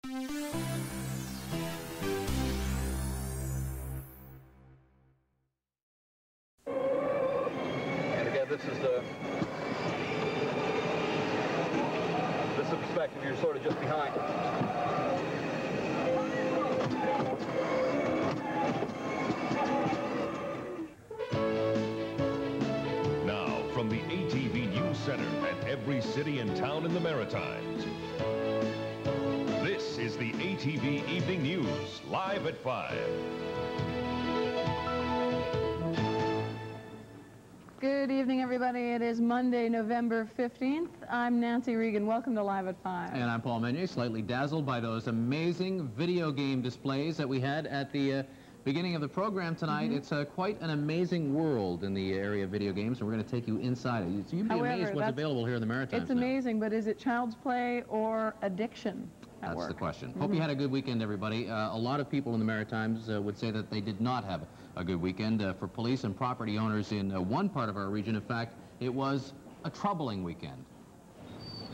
And again, this is the perspective. You're sort of just behind. Now, from the ATV News Center at every city and town in the Maritimes, this is the ATV Evening News, live at 5. Good evening, everybody. It is Monday, November 15th. I'm Nancy Regan. Welcome to Live at 5. And I'm Paul Meunier, slightly dazzled by those amazing video game displays that we had at the beginning of the program tonight. It's quite an amazing world in the area of video games, and we're going to take you inside it. So you'd be amazed what's available here in the Maritimes. It's amazing, but is it child's play or addiction? That's the question. Hope you had a good weekend, everybody. A lot of people in the Maritimes would say that they did not have a good weekend. For police and property owners in one part of our region, in fact, it was a troubling weekend.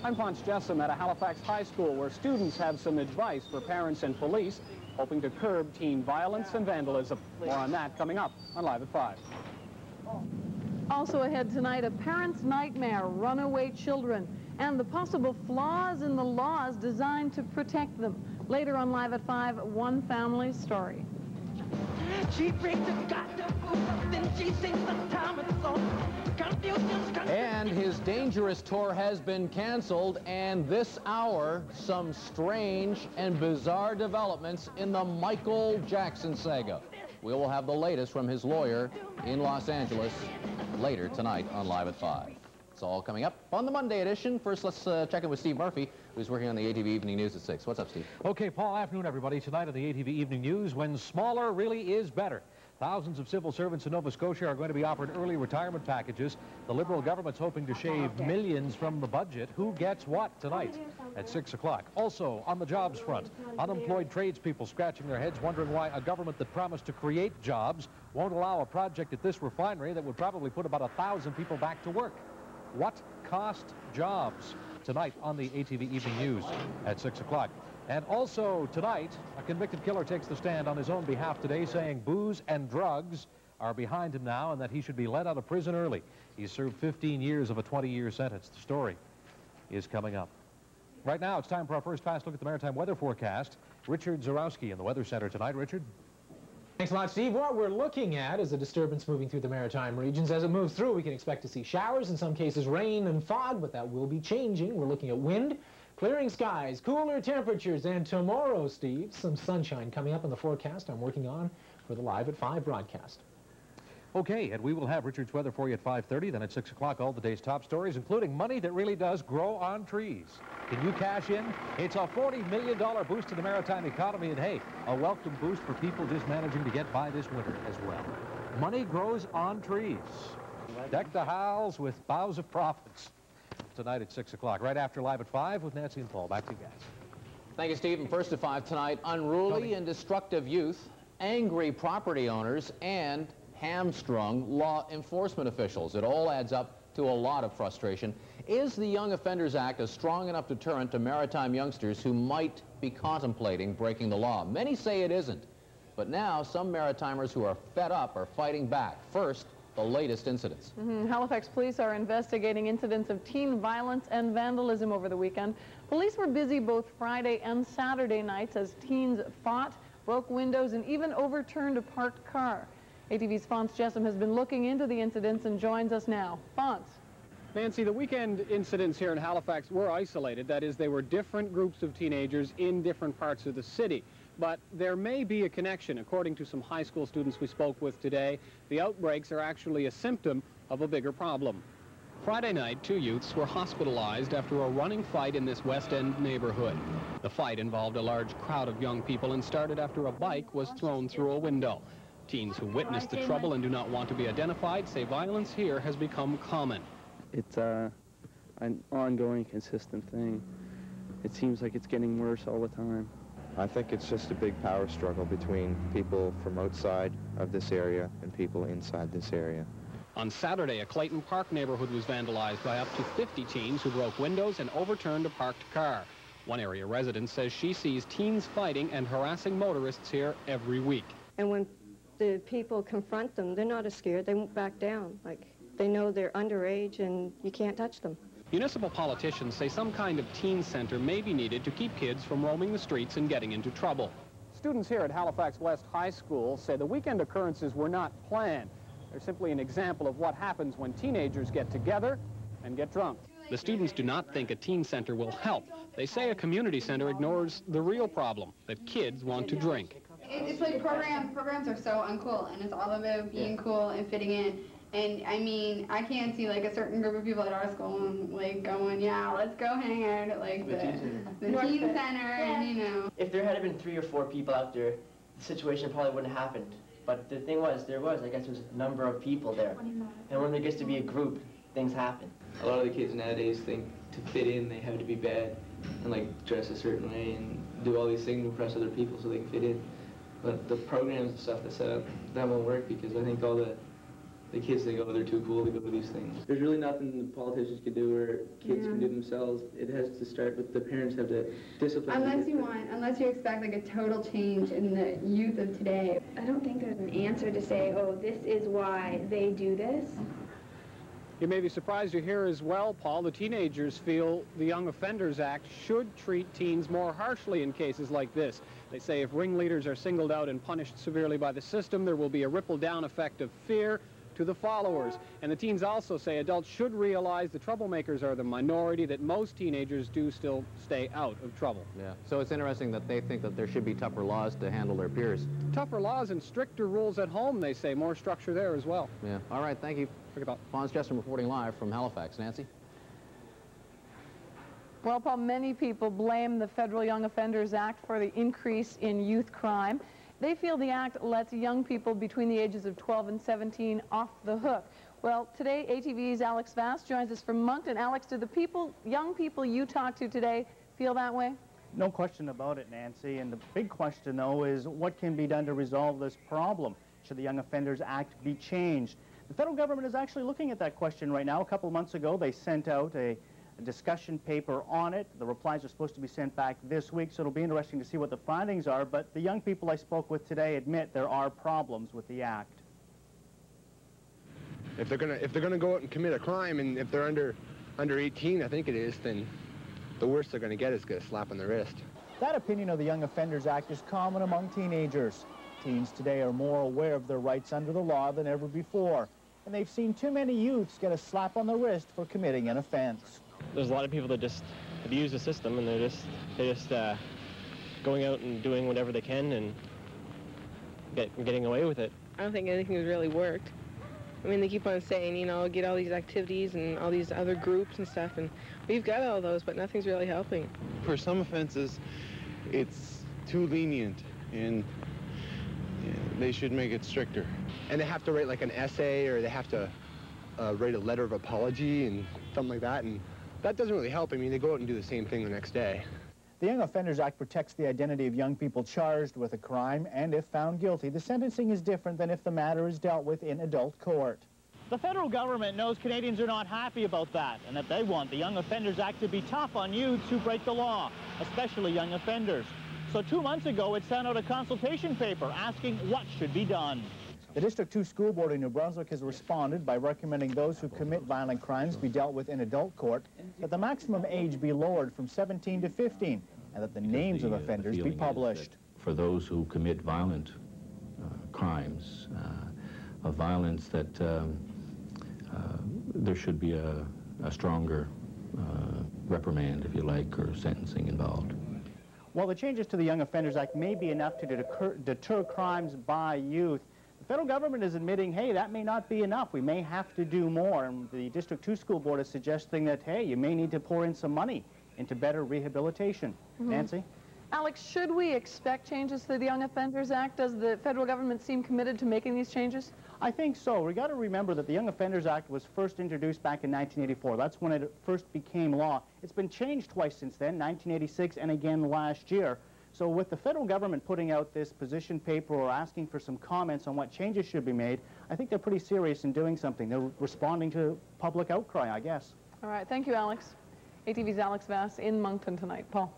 I'm Ponce Jessom at a Halifax high school where students have some advice for parents and police hoping to curb teen violence and vandalism. More on that coming up on Live at 5. Also ahead tonight, a parent's nightmare, runaway children, and the possible flaws in the laws designed to protect them. Later on Live at 5, one family's story. She brings the goddamn food up, then she sings the time it's so And his dangerous tour has been canceled, and this hour, some strange and bizarre developments in the Michael Jackson saga. We will have the latest from his lawyer in Los Angeles later tonight on Live at 5. It's all coming up on the Monday edition. First, let's check in with Steve Murphy, who's working on the ATV Evening News at 6. What's up, Steve? Okay, Paul, afternoon, everybody. Tonight on the ATV Evening News, when smaller really is better. Thousands of civil servants in Nova Scotia are going to be offered early retirement packages. The Liberal government's hoping to shave millions from the budget. Who gets what tonight at 6 o'clock? Also, on the jobs front, unemployed tradespeople scratching their heads wondering why a government that promised to create jobs won't allow a project at this refinery that would probably put about 1,000 people back to work. What cost jobs? Tonight on the ATV Evening News at 6 o'clock. And also tonight, a convicted killer takes the stand on his own behalf today, saying booze and drugs are behind him now and that he should be let out of prison early. He's served 15 years of a 20-year sentence. The story is coming up. Right now, it's time for our first fast look at the maritime weather forecast. Richard Zarowski in the Weather Center tonight. Richard? Thanks a lot, Steve. What we're looking at is a disturbance moving through the maritime regions. As it moves through, we can expect to see showers, in some cases rain and fog, but that will be changing. We're looking at wind, clearing skies, cooler temperatures, and tomorrow, Steve, some sunshine coming up in the forecast I'm working on for the Live at 5 broadcast. Okay, and we will have Richard's weather for you at 5:30. Then at 6 o'clock, all the day's top stories, including money that really does grow on trees. Can you cash in? It's a $40 million boost to the maritime economy, and hey, a welcome boost for people just managing to get by this winter as well. Money grows on trees. Deck the halls with boughs of profits. Tonight at 6 o'clock, right after Live at 5 with Nancy and Paul. Back to you guys. Thank you, Steve. And first at 5 tonight, unruly and destructive youth, angry property owners, and hamstrung law enforcement officials. It all adds up to a lot of frustration. Is the Young Offenders Act a strong enough deterrent to maritime youngsters who might be contemplating breaking the law? Many say it isn't. But now some maritimers who are fed up are fighting back. First, the latest incidents. Halifax police are investigating incidents of teen violence and vandalism over the weekend. Police were busy both Friday and Saturday nights as teens fought, broke windows, and even overturned a parked car. ATV's Ponce Jessom has been looking into the incidents and joins us now. Ponce. Nancy, the weekend incidents here in Halifax were isolated. That is, they were different groups of teenagers in different parts of the city. But there may be a connection. According to some high school students we spoke with today, the outbreaks are actually a symptom of a bigger problem. Friday night, 2 youths were hospitalized after a running fight in this West End neighborhood. The fight involved a large crowd of young people and started after a bike was thrown through a window. Teens who witnessed the trouble and do not want to be identified say violence here has become common. It's an ongoing, consistent thing. It seems like it's getting worse all the time. I think it's just a big power struggle between people from outside of this area and people inside this area. On Saturday, a Clayton Park neighborhood was vandalized by up to 50 teens who broke windows and overturned a parked car. One area resident says she sees teens fighting and harassing motorists here every week. And when the people confront them, they're not as scared. They won't back down. Like, they know they're underage and you can't touch them. Municipal politicians say some kind of teen center may be needed to keep kids from roaming the streets and getting into trouble. Students here at Halifax West High School say the weekend occurrences were not planned. They're simply an example of what happens when teenagers get together and get drunk. The students do not think a teen center will help. They say a community center ignores the real problem, that kids want to drink. It's like programs are so uncool, and it's all about being cool and fitting in. And I mean, I can't see like a certain group of people at our school like going, yeah, let's go hang out at like the teen center, and you know. If there had been 3 or 4 people out there, the situation probably wouldn't have happened. But the thing was, I guess there was a number of people there. And when there gets to be a group, things happen. A lot of the kids nowadays think to fit in they have to be bad and like dress a certain way and do all these things to impress other people so they can fit in. But the programs and stuff that's set up, that won't work because I think all the kids think, oh, they're too cool to go to these things. There's really nothing the politicians can do or kids can do themselves. It has to start with the parents have to discipline. Unless you expect like a total change in the youth of today. I don't think there's an answer to say, oh, this is why they do this. You may be surprised to hear as well, Paul, the teenagers feel the Young Offenders Act should treat teens more harshly in cases like this. They say if ringleaders are singled out and punished severely by the system, there will be a ripple-down effect of fear to the followers. And the teens also say adults should realize the troublemakers are the minority, that most teenagers do still stay out of trouble. Yeah, so it's interesting that they think that there should be tougher laws to handle their peers. Tougher laws and stricter rules at home, they say. More structure there as well. Yeah, all right, thank you. Fawn Jesson reporting live from Halifax. Nancy? Well, Paul, many people blame the Federal Young Offenders Act for the increase in youth crime. They feel the act lets young people between the ages of 12 and 17 off the hook. Well, today, ATV's Alex Vass joins us from Moncton. Alex, do the young people you talk to today feel that way? No question about it, Nancy. And the big question, though, is what can be done to resolve this problem? Should the Young Offenders Act be changed? The federal government is actually looking at that question right now. A couple of months ago, they sent out a discussion paper on it. The replies are supposed to be sent back this week, so it'll be interesting to see what the findings are. But the young people I spoke with today admit there are problems with the act. If they're gonna go out and commit a crime, and if they're under 18, I think it is, then the worst they're gonna get is a slap on the wrist. That opinion of the Young Offenders Act is common among teenagers. Teens today are more aware of their rights under the law than ever before, and they've seen too many youths get a slap on the wrist for committing an offense. There's a lot of people that just abuse the system, and they're just going out and doing whatever they can and getting away with it. I don't think anything's really worked. I mean, they keep on saying, you know, get all these activities and all these other groups and stuff, and we've got all those, but nothing's really helping. For some offenses, it's too lenient, and they should make it stricter. And they have to write like an essay, or they have to write a letter of apology and something like that, and that doesn't really help. I mean, they go out and do the same thing the next day. The Young Offenders Act protects the identity of young people charged with a crime, and if found guilty, the sentencing is different than if the matter is dealt with in adult court. The federal government knows Canadians are not happy about that, and that they want the Young Offenders Act to be tough on youths who break the law, especially young offenders. So 2 months ago, it sent out a consultation paper asking what should be done. The District 2 School Board in New Brunswick has responded by recommending those who commit violent crimes be dealt with in adult court, that the maximum age be lowered from 17 to 15, and that the names of offenders be published. For those who commit violent crimes, of violence, that there should be a stronger reprimand, if you like, or sentencing involved. While the changes to the Young Offenders Act may be enough to deter crimes by youth, the federal government is admitting, hey, that may not be enough. We may have to do more. And the District 2 School Board is suggesting that, hey, you may need to pour in some money into better rehabilitation. Nancy? Alex, should we expect changes to the Young Offenders Act? Does the federal government seem committed to making these changes? I think so. We got to remember that the Young Offenders Act was first introduced back in 1984. That's when it first became law. It's been changed twice since then, 1986 and again last year. So with the federal government putting out this position paper or asking for some comments on what changes should be made, I think they're pretty serious in doing something. They're responding to public outcry, I guess. All right. Thank you, Alex. ATV's Alex Vass in Moncton tonight. Paul.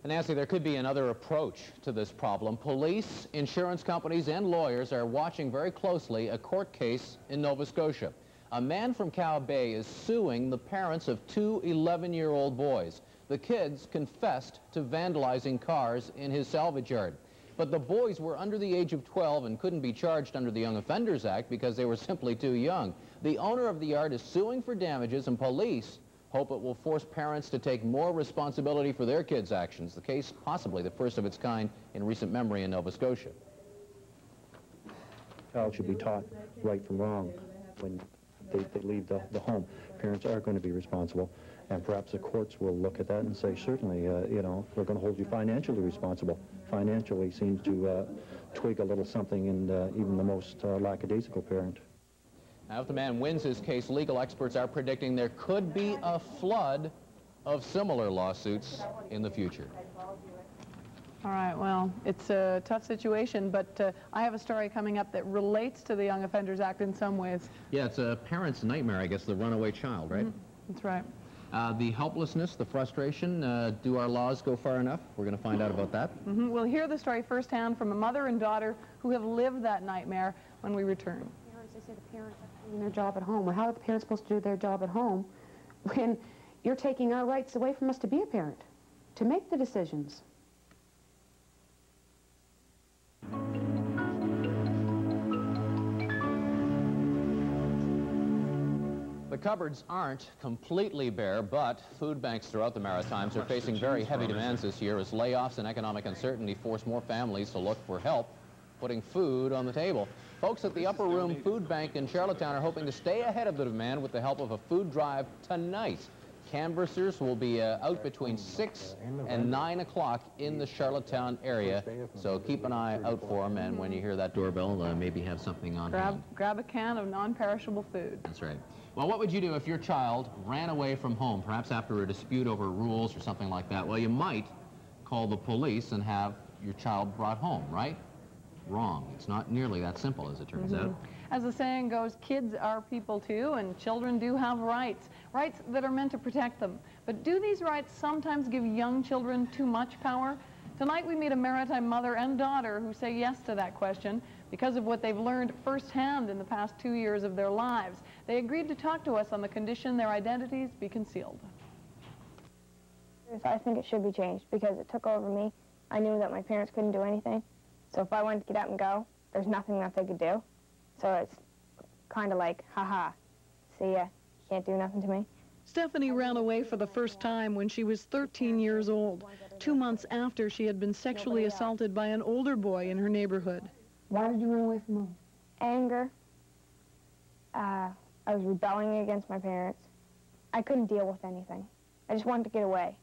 Nancy, there could be another approach to this problem. Police, insurance companies, and lawyers are watching very closely a court case in Nova Scotia. A man from Cow Bay is suing the parents of two 11-year-old boys. The kids confessed to vandalizing cars in his salvage yard. But the boys were under the age of 12 and couldn't be charged under the Young Offenders Act because they were simply too young. The owner of the yard is suing for damages, and police hope it will force parents to take more responsibility for their kids' actions. The case possibly the first of its kind in recent memory in Nova Scotia. Child should be taught right from wrong when they leave the home. Parents are going to be responsible, and perhaps the courts will look at that and say, certainly, you know, we're going to hold you financially responsible. Financially seems to twig a little something in even the most lackadaisical parent. Now, if the man wins his case, legal experts are predicting there could be a flood of similar lawsuits in the future. All right, well, it's a tough situation, but I have a story coming up that relates to the Young Offenders Act in some ways. Yeah, it's a parent's nightmare, I guess, the runaway child, right? That's right. The helplessness, the frustration, do our laws go far enough? We're going to find out about that. We'll hear the story firsthand from a mother and daughter who have lived that nightmare when we return. They say the parents are doing their job at home. Well, how are the parents supposed to do their job at home when you're taking our rights away from us to be a parent, to make the decisions? The cupboards aren't completely bare, but food banks throughout the Maritimes are facing very heavy demands this year as layoffs and economic uncertainty force more families to look for help putting food on the table. Folks at the Upper Room Food Bank in Charlottetown are hoping to stay ahead of the demand with the help of a food drive tonight. Canvassers will be out between 6 and 9 o'clock in the Charlottetown area, so keep an eye out for them, and when you hear that doorbell, maybe have something on hand. Grab a can of non-perishable food. That's right. Well, what would you do if your child ran away from home, perhaps after a dispute over rules or something like that? Well, you might call the police and have your child brought home, right? Wrong. It's not nearly that simple, as it turns out. As the saying goes, kids are people too, and children do have rights, rights that are meant to protect them. But do these rights sometimes give young children too much power? Tonight we meet a Maritime mother and daughter who say yes to that question because of what they've learned firsthand in the past 2 years of their lives. They agreed to talk to us on the condition their identities be concealed. I think it should be changed because it took over me. I knew that my parents couldn't do anything. So if I wanted to get up and go, there's nothing that they could do. So it's kind of like, haha, see ya, you can't do nothing to me. Stephanie ran away for the first time when she was 13 years old, 2 months after she had been sexually assaulted by an older boy in her neighborhood. Why did you run away from home? Anger. I was rebelling against my parents. I couldn't deal with anything. I just wanted to get away.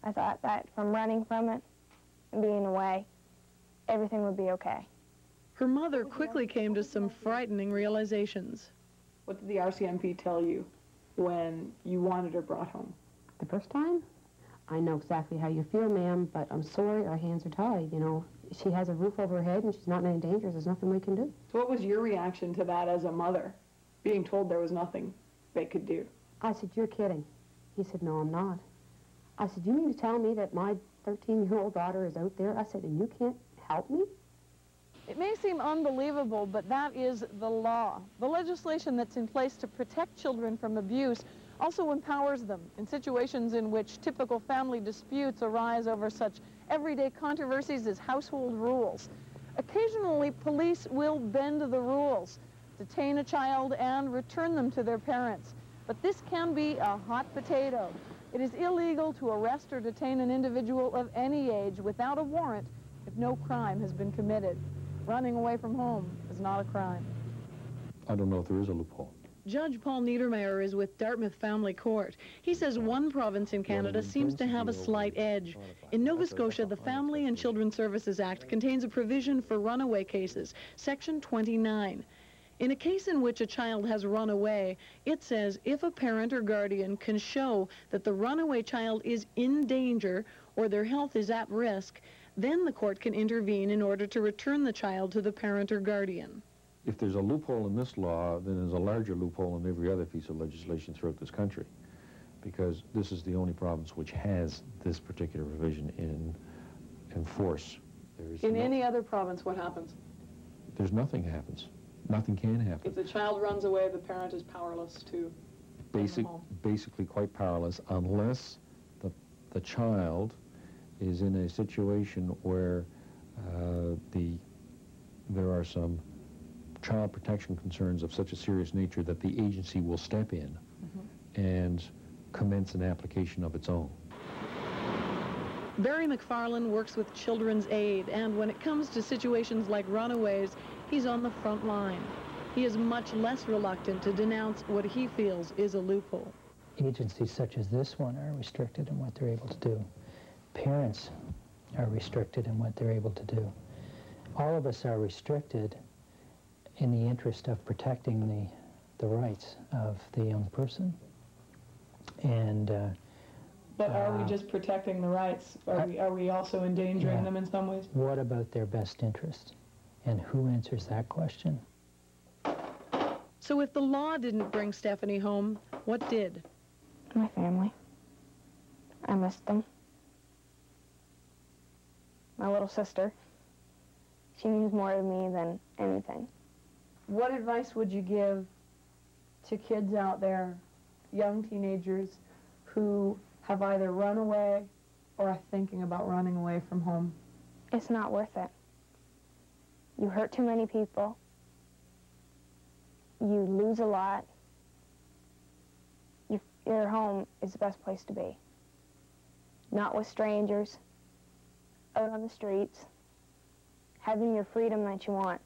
I thought that from running from it and being away, everything would be okay. Her mother quickly came to some frightening realizations. What did the RCMP tell you when you wanted her brought home? The first time? I know exactly how you feel, ma'am, but I'm sorry, our hands are tied, you know. She has a roof over her head and she's not in any danger. There's nothing we can do. So what was your reaction to that as a mother, being told there was nothing they could do? I said, you're kidding. He said, no, I'm not. I said, you mean to tell me that my 13-year-old daughter is out there? I said, and you can't help me? It may seem unbelievable, but that is the law. The legislation that's in place to protect children from abuse also empowers them in situations in which typical family disputes arise over such everyday controversies as household rules. Occasionally, police will bend the rules, detain a child, and return them to their parents. But this can be a hot potato. It is illegal to arrest or detain an individual of any age without a warrant if no crime has been committed. Running away from home is not a crime. I don't know if there is a loophole. Judge Paul Niedermeyer is with Dartmouth Family Court. He says one province in Canada seems to have a slight edge. In Nova Scotia, the Family and Children's Services Act contains a provision for runaway cases, Section 29. In a case in which a child has run away, it says if a parent or guardian can show that the runaway child is in danger or their health is at risk, then the court can intervene in order to return the child to the parent or guardian. If there's a loophole in this law, then there's a larger loophole in every other piece of legislation throughout this country. because this is the only province which has this particular provision in force. In any other province, what happens? There's nothing happens. Nothing can happen. If the child runs away, the parent is powerless to Basically quite powerless unless the child is in a situation where there are some child protection concerns of such a serious nature that the agency will step in and commence an application of its own. Barry McFarland works with Children's Aid, and when it comes to situations like runaways, he's on the front line. He is much less reluctant to denounce what he feels is a loophole. Agencies such as this one are restricted in what they're able to do. Parents are restricted in what they're able to do. All of us are restricted in the interest of protecting the rights of the young person. And but are we just protecting the rights? Are we also endangering them in some ways? What about their best interest? And who answers that question? So if the law didn't bring Stephanie home, what did? My family. I missed them. My little sister. She means more to me than anything. What advice would you give to kids out there, young teenagers, who have either run away or are thinking about running away from home? It's not worth it. You hurt too many people. You lose a lot. Your home is the best place to be. Not with strangers, out on the streets, having your freedom that you want.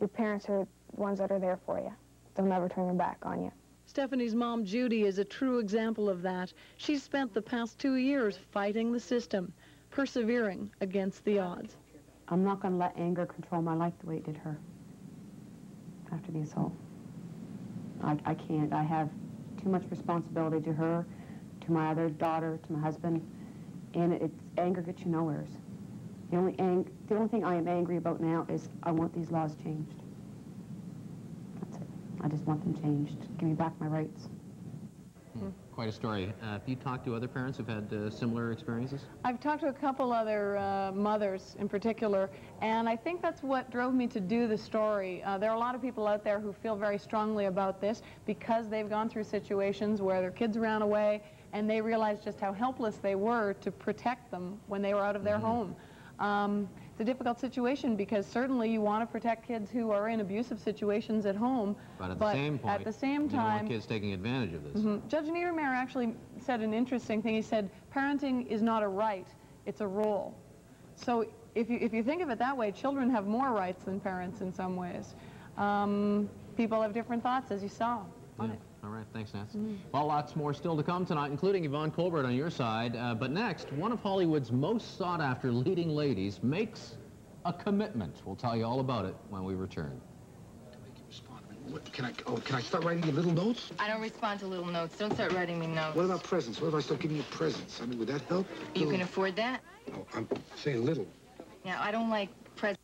Your parents are the ones that are there for you. They'll never turn their back on you. Stephanie's mom, Judy, is a true example of that. She's spent the past 2 years fighting the system, persevering against the odds. I'm not going to let anger control my life the way it did her after the assault. I can't. I have too much responsibility to her, to my other daughter, to my husband, and anger gets you nowhere. The only thing I am angry about now is I want these laws changed. That's it. I just want them changed. Give me back my rights. Quite a story. Have you talked to other parents who've had similar experiences? I've talked to a couple other mothers in particular, and I think that's what drove me to do the story. There are a lot of people out there who feel very strongly about this because they've gone through situations where their kids ran away and they realized just how helpless they were to protect them when they were out of their home. It's a difficult situation because certainly you want to protect kids who are in abusive situations at home. But at the same point, at the same you don't time, want kids taking advantage of this. Judge Niedermayer actually said an interesting thing. He said, parenting is not a right, it's a role. So if you think of it that way, children have more rights than parents in some ways. People have different thoughts, as you saw. Yeah. All right, thanks, Nancy. Well, lots more still to come tonight, including Yvonne Colbert on your side. But next, one of Hollywood's most sought-after leading ladies makes a commitment. We'll tell you all about it when we return. Can I start writing you little notes? I don't respond to little notes. Don't start writing me notes. What about presents? What if I start giving you presents? I mean, would that help? You can afford that? No, I'm saying little. Yeah, I don't like presents.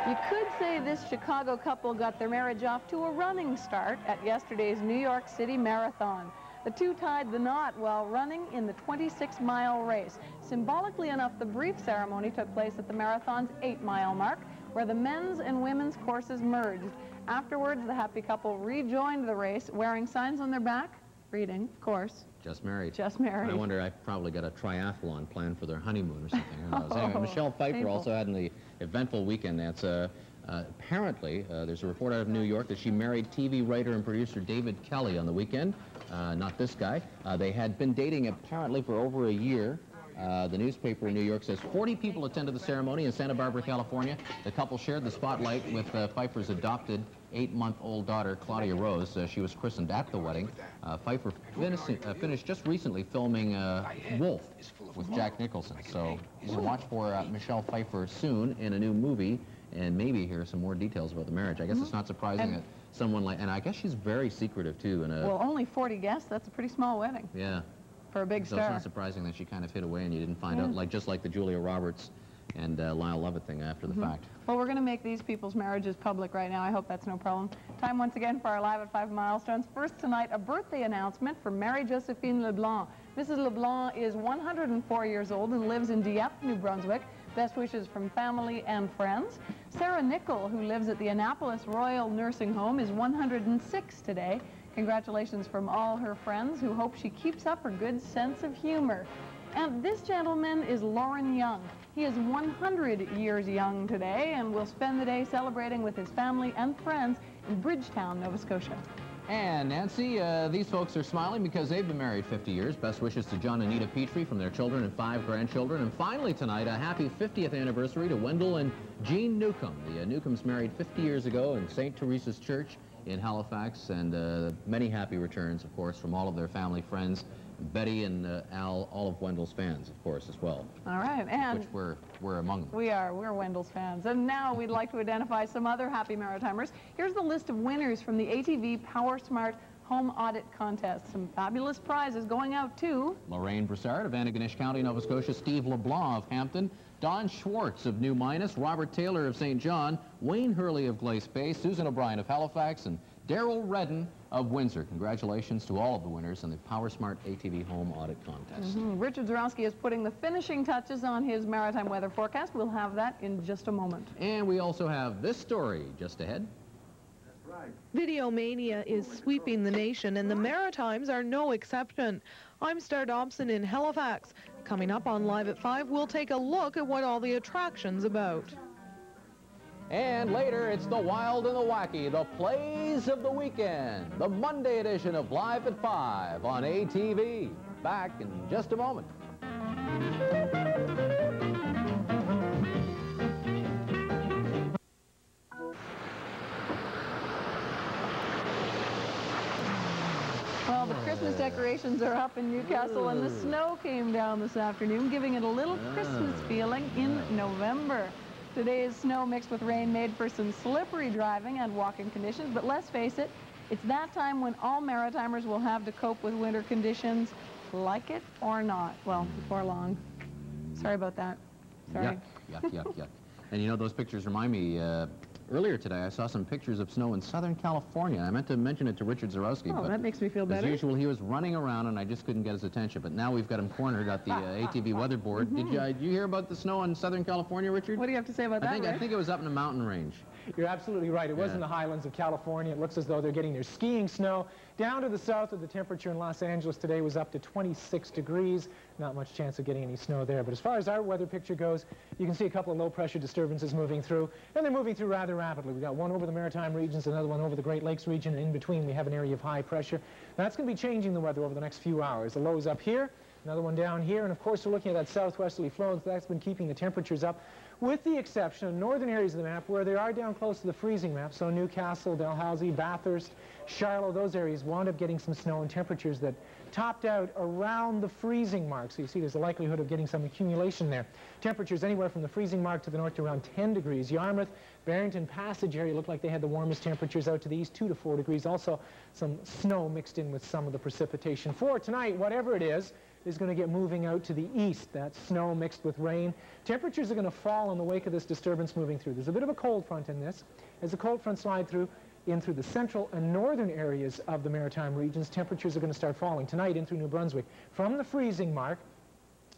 You could say this Chicago couple got their marriage off to a running start at yesterday's New York City Marathon. The two tied the knot while running in the 26-mile race. Symbolically enough, the brief ceremony took place at the marathon's 8-mile mark, where the men's and women's courses merged. Afterwards, the happy couple rejoined the race, wearing signs on their back, reading, of course, Just married. Just married. I wonder, I've probably got a triathlon planned for their honeymoon or something. Who knows? Anyway, Oh, Michelle Pfeiffer painful. also had an eventful weekend. That's apparently, there's a report out of New York that she married TV writer and producer David Kelly on the weekend. Not this guy. They had been dating apparently for over a year. The newspaper in New York says 40 people attended the ceremony in Santa Barbara, California. The couple shared the spotlight with Pfeiffer's adopted 8-month-old daughter, Claudia Rose. She was christened at the wedding. Pfeiffer finished just recently filming Wolf with Jack Nicholson. So you can watch for Michelle Pfeiffer soon in a new movie and maybe hear some more details about the marriage. I guess it's not surprising that someone like, and I guess she's very secretive too. Well, only 40 guests, that's a pretty small wedding. Yeah. For a big So star. it's not surprising that she kind of hid away and you didn't find out, just like the Julia Roberts and Lyle Lovett thing after the fact. Well, we're going to make these people's marriages public right now. I hope that's no problem. Time once again for our Live at 5 milestones. First tonight, a birthday announcement for Mary Josephine LeBlanc. Mrs. LeBlanc is 104 years old and lives in Dieppe, New Brunswick. Best wishes from family and friends. Sarah Nickel, who lives at the Annapolis Royal Nursing Home, is 106 today. Congratulations from all her friends who hope she keeps up her good sense of humor. And this gentleman is Lauren Young. He is 100 years young today and will spend the day celebrating with his family and friends in Bridgetown, Nova Scotia. And Nancy, these folks are smiling because they've been married 50 years. Best wishes to John and Anita Petrie from their children and 5 grandchildren. And finally tonight, a happy 50th anniversary to Wendell and Jean Newcomb. The Newcombs married 50 years ago in St. Teresa's Church in Halifax, and many happy returns, of course, from all of their family, friends, Betty and Al, all of Wendell's fans, of course, as well. All right, and which we're among them. We're Wendell's fans. And now we'd like to identify some other happy Maritimers. Here's the list of winners from the ATV Power Smart Home Audit Contest. Some fabulous prizes going out to Lorraine Broussard of Antigonish County, Nova Scotia, Steve LeBlanc of Hampton, Don Schwartz of New Minas, Robert Taylor of St. John, Wayne Hurley of Glace Bay, Susan O'Brien of Halifax, and Daryl Redden of Windsor. Congratulations to all of the winners in the Power Smart ATV Home Audit Contest. Richard Zarowski is putting the finishing touches on his maritime weather forecast. We'll have that in just a moment. And we also have this story just ahead. Video mania is sweeping the nation, and the Maritimes are no exception. I'm Star Dobson in Halifax. Coming up on Live at 5, we'll take a look at what all the attraction's about. And later, it's the wild and the wacky, the plays of the weekend, the Monday edition of Live at 5 on ATV. Back in just a moment. Well, the Christmas decorations are up in Newcastle, and the snow came down this afternoon, giving it a little Christmas feeling in November. Today's snow mixed with rain made for some slippery driving and walking conditions, but let's face it, it's that time when all Maritimers will have to cope with winter conditions, like it or not. Well, before long. Sorry about that. Sorry. Yuck. And you know, those pictures remind me, earlier today I saw some pictures of snow in Southern California. I meant to mention it to Richard Zarowski. Oh, that makes me feel better. As usual, he was running around and I just couldn't get his attention. But now we've got him cornered at the ATV weather board. Did you hear about the snow in Southern California, Richard? What do you have to say about that, I think it was up in the mountain range. You're absolutely right. It was in the highlands of California. It looks as though they're getting their skiing snow. Down to the south of the temperature in Los Angeles today was up to 26 degrees. Not much chance of getting any snow there. But as far as our weather picture goes, you can see a couple of low-pressure disturbances moving through, and they're moving through rather rapidly. We've got one over the Maritime regions, another one over the Great Lakes region, and in between we have an area of high pressure. That's going to be changing the weather over the next few hours. The low's up here, another one down here, and of course we're looking at that southwesterly flow, and that's been keeping the temperatures up, with the exception of northern areas of the map where they are down close to the freezing map. So Newcastle, Dalhousie, Bathurst, Charlotte, those areas wound up getting some snow and temperatures that topped out around the freezing mark. So you see there's a likelihood of getting some accumulation there. Temperatures anywhere from the freezing mark to the north to around 10 degrees. Yarmouth, Barrington Passage area looked like they had the warmest temperatures. Out to the east, 2 to 4 degrees. Also some snow mixed in with some of the precipitation. For tonight, whatever it is going to get moving out to the east. That snow mixed with rain. Temperatures are going to fall in the wake of this disturbance moving through. There's a bit of a cold front in this. As the cold front slides through the central and northern areas of the Maritime regions, temperatures are going to start falling tonight in through New Brunswick from the freezing mark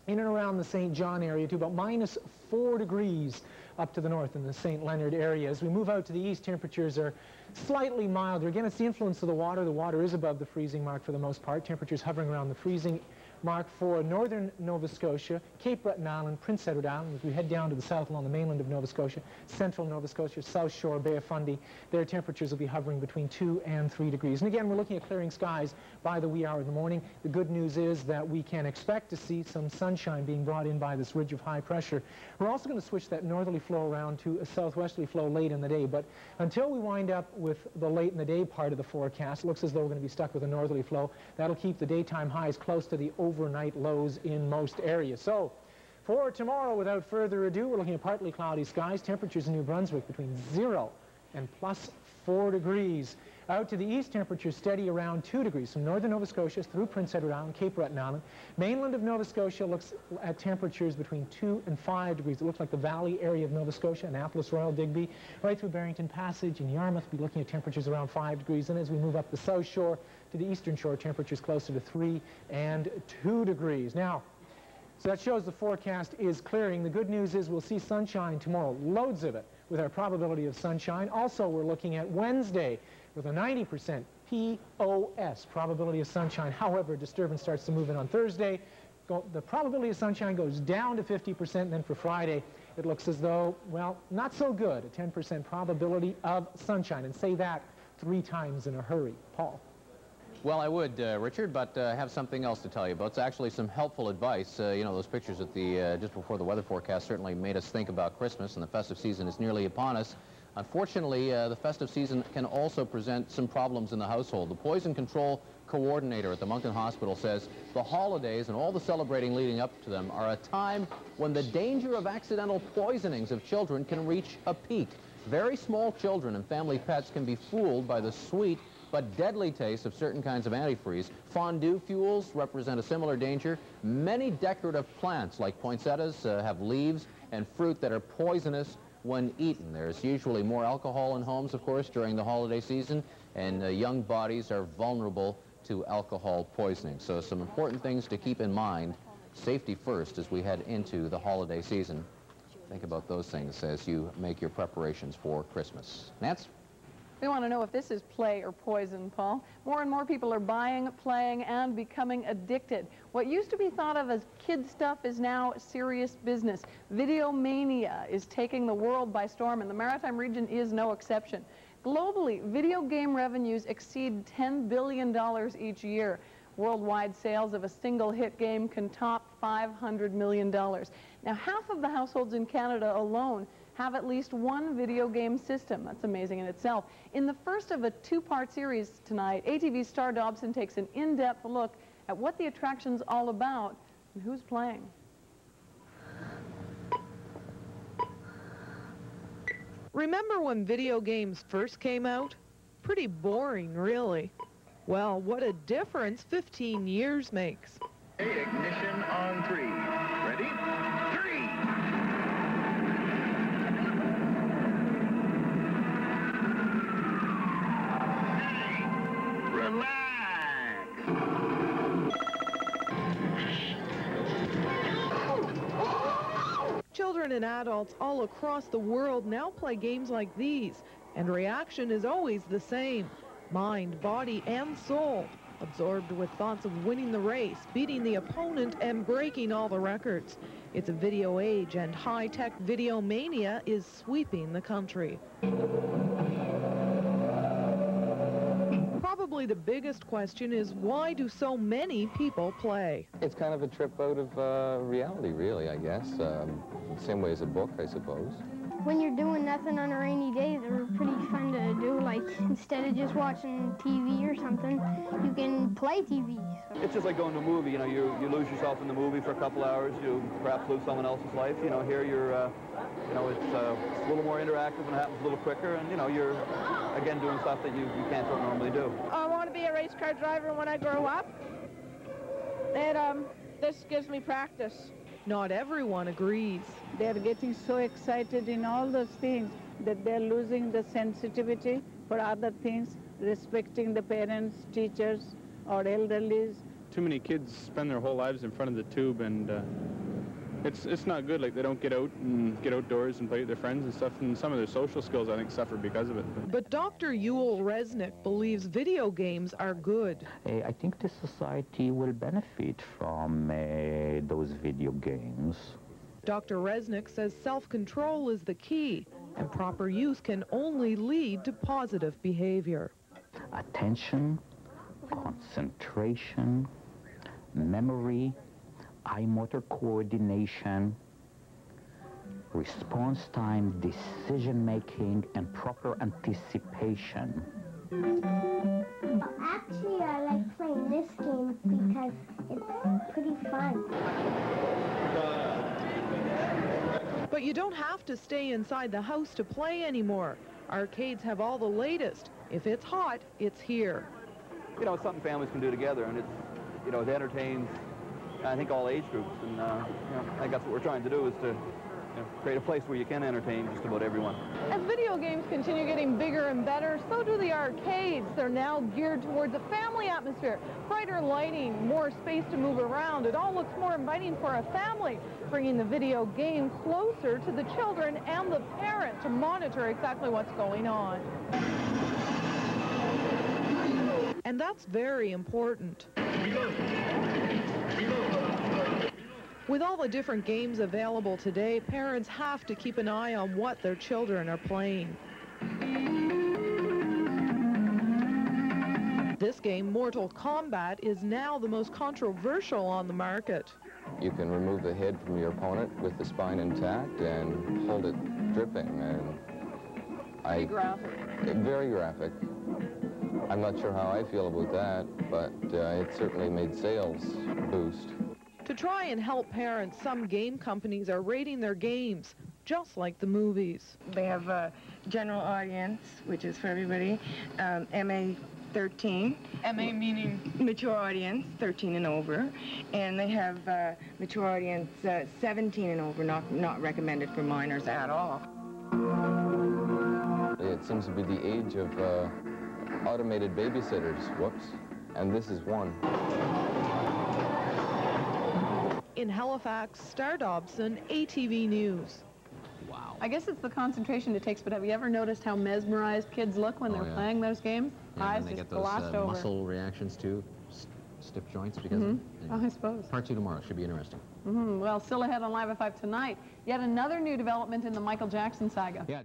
in and around the St. John area to about -4 degrees up to the north in the St. Leonard area. As we move out to the east, temperatures are slightly milder. Again, it's the influence of the water. The water is above the freezing mark for the most part. Temperatures hovering around the freezing mark for northern Nova Scotia, Cape Breton Island, Prince Edward Island. As we head down to the south along the mainland of Nova Scotia, central Nova Scotia, South Shore, Bay of Fundy, their temperatures will be hovering between 2 and 3 degrees. And again, we're looking at clearing skies by the wee hour of the morning. The good news is that we can expect to see some sunshine being brought in by this ridge of high pressure. We're also going to switch that northerly flow around to a southwesterly flow late in the day. But until we wind up with the late in the day part of the forecast, it looks as though we're going to be stuck with a northerly flow. That'll keep the daytime highs close to the overnight lows in most areas. So for tomorrow, without further ado, we're looking at partly cloudy skies. Temperatures in New Brunswick between 0 and 4 degrees. Out to the east, temperatures steady around 2 degrees from northern Nova Scotia through Prince Edward Island, Cape Breton Island. Mainland of Nova Scotia looks at temperatures between 2 and 5 degrees. It looks like the valley area of Nova Scotia, Annapolis, Royal, Digby, right through Barrington Passage and Yarmouth, we'll be looking at temperatures around 5 degrees. And as we move up the south shore to the eastern shore, temperatures closer to 3 and 2 degrees. Now, so that shows the forecast is clearing. The good news is we'll see sunshine tomorrow, loads of it, with our probability of sunshine. Also, we're looking at Wednesday with a 90% POS, probability of sunshine. However, disturbance starts to move in on Thursday. The probability of sunshine goes down to 50%, and then for Friday, it looks as though, well, not so good, a 10% probability of sunshine. And say that 3 times in a hurry. Paul. Well, I would, Richard, but have something else to tell you about. It's actually some helpful advice. You know, those pictures at the just before the weather forecast certainly made us think about Christmas, and the festive season is nearly upon us. Unfortunately, the festive season can also present some problems in the household. The poison control coordinator at the Moncton Hospital says the holidays and all the celebrating leading up to them are a time when the danger of accidental poisonings of children can reach a peak. Very small children and family pets can be fooled by the sweet but deadly taste of certain kinds of antifreeze. Fondue fuels represent a similar danger. Many decorative plants like poinsettias have leaves and fruit that are poisonous when eaten. There's usually more alcohol in homes, of course, during the holiday season, and young bodies are vulnerable to alcohol poisoning. So some important things to keep in mind. Safety first as we head into the holiday season. Think about those things as you make your preparations for Christmas. Nance? We want to know if this is play or poison, Paul. More and more people are buying, playing, and becoming addicted. What used to be thought of as kid stuff is now serious business. Video mania is taking the world by storm, and the Maritime region is no exception. Globally, video game revenues exceed $10 billion each year. Worldwide sales of a single hit game can top $500 million. Now, half of the households in Canada alone have at least one video game system. That's amazing in itself. In the first of a 2-part series tonight, ATV's Star Dobson takes an in-depth look at what the attraction's all about and who's playing. Remember when video games first came out? Pretty boring, really. Well, what a difference 15 years makes. Ignition on 3. Ready? 3! Children and adults all across the world now play games like these, and reaction is always the same. Mind, body, and soul, absorbed with thoughts of winning the race, beating the opponent, and breaking all the records. It's a video age, and high-tech video mania is sweeping the country. Probably the biggest question is, why do so many people play? It's kind of a trip out of reality, really, I guess. Same way as a book, I suppose. When you're doing nothing on a rainy day, they're pretty fun to do. Like, instead of just watching TV or something, you can play TV. It's just like going to a movie. You know, you lose yourself in the movie for a couple hours. You perhaps lose someone else's life. You know, here you're, you know, it's a little more interactive and it happens a little quicker. And, you know, you're, again, doing stuff that you can't normally do. I want to be a race car driver when I grow up. And this gives me practice. Not everyone agrees. They're getting so excited in all those things that they're losing the sensitivity for other things, respecting the parents, teachers, or elderlies. Too many kids spend their whole lives in front of the tube, and it's not good. Like, they don't get out and get outdoors and play with their friends and stuff, and some of their social skills, I think, suffer because of it. But Dr. Yul Resnick believes video games are good. I think the society will benefit from those video games. Dr. Resnick says self-control is the key, and proper use can only lead to positive behavior. Attention, concentration, memory, eye motor coordination, response time, decision making, and proper anticipation. Actually, I like playing this game because it's pretty fun. But you don't have to stay inside the house to play anymore. Arcades have all the latest. If it's hot, it's here. You know, it's something families can do together, and it's, you know, it entertains, I think, all age groups, and you know, I think that's what we're trying to do, is to create a place where you can entertain just about everyone. As video games continue getting bigger and better, so do the arcades. They're now geared towards a family atmosphere. Brighter lighting, more space to move around. It all looks more inviting for a family, bringing the video game closer to the children and the parent to monitor exactly what's going on. And that's very important. With all the different games available today, parents have to keep an eye on what their children are playing. This game, Mortal Kombat, is now the most controversial on the market. You can remove the head from your opponent with the spine intact and hold it dripping. And Very graphic. Very graphic. I'm not sure how I feel about that, but it certainly made sales boost. To try and help parents, some game companies are rating their games, just like the movies. They have a general audience, which is for everybody, MA 13. MA meaning? Mature audience, 13 and over. And they have mature audience 17 and over, not recommended for minors at all. It seems to be the age of automated babysitters. Whoops. And this is one. In Halifax, Star Dobson, ATV News. Wow. I guess it's the concentration it takes, but have you ever noticed how mesmerized kids look when they're playing those games? Yeah, Eyes and they just get those glossed over. muscle reactions too, stiff joints because of it. I suppose. Part 2 tomorrow. Should be interesting. Well, still ahead on Live at 5 tonight, yet another new development in the Michael Jackson saga. Yeah.